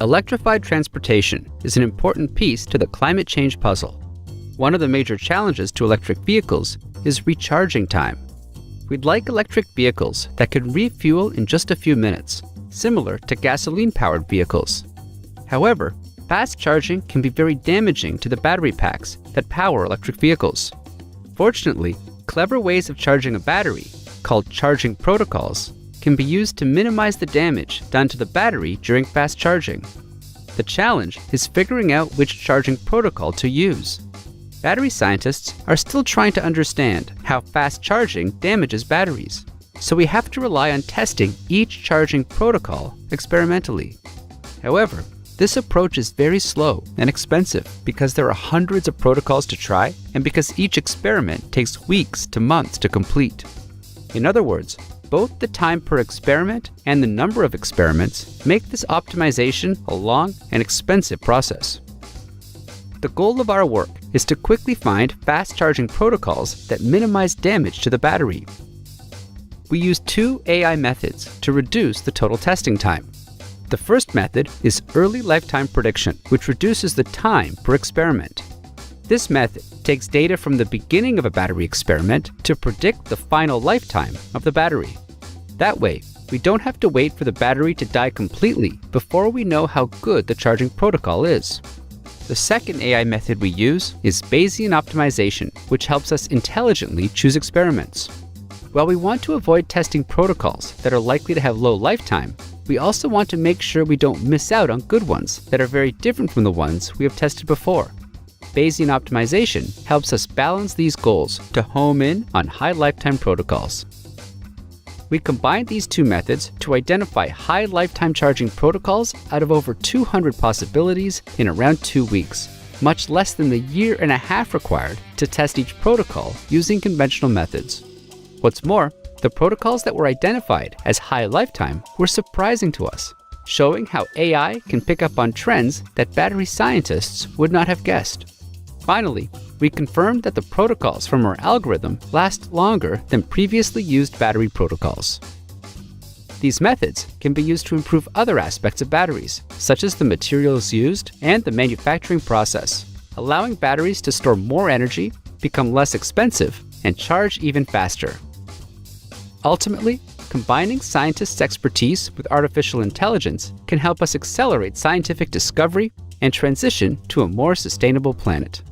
Electrified transportation is an important piece to the climate change puzzle. One of the major challenges to electric vehicles is recharging time. We'd like electric vehicles that can refuel in just a few minutes, similar to gasoline-powered vehicles. However, fast charging can be very damaging to the battery packs that power electric vehicles. Fortunately, clever ways of charging a battery, called charging protocols, can be used to minimize the damage done to the battery during fast charging. The challenge is figuring out which charging protocol to use. Battery scientists are still trying to understand how fast charging damages batteries, so we have to rely on testing each charging protocol experimentally. However, this approach is very slow and expensive because there are hundreds of protocols to try and because each experiment takes weeks to months to complete. In other words, both the time per experiment and the number of experiments make this optimization a long and expensive process. The goal of our work is to quickly find fast charging protocols that minimize damage to the battery. We use two AI methods to reduce the total testing time. The first method is early lifetime prediction, which reduces the time per experiment. This method takes data from the beginning of a battery experiment to predict the final lifetime of the battery. That way, we don't have to wait for the battery to die completely before we know how good the charging protocol is. The second AI method we use is Bayesian optimization, which helps us intelligently choose experiments. While we want to avoid testing protocols that are likely to have low lifetime, we also want to make sure we don't miss out on good ones that are very different from the ones we have tested before. Bayesian optimization helps us balance these goals to home in on high lifetime protocols. We combined these two methods to identify high lifetime charging protocols out of over 200 possibilities in around 2 weeks, much less than the year and a half required to test each protocol using conventional methods. What's more, the protocols that were identified as high lifetime were surprising to us, showing how AI can pick up on trends that battery scientists would not have guessed. Finally, we confirmed that the protocols from our algorithm last longer than previously used battery protocols. These methods can be used to improve other aspects of batteries, such as the materials used and the manufacturing process, allowing batteries to store more energy, become less expensive, and charge even faster. Ultimately, combining scientists' expertise with artificial intelligence can help us accelerate scientific discovery and transition to a more sustainable planet.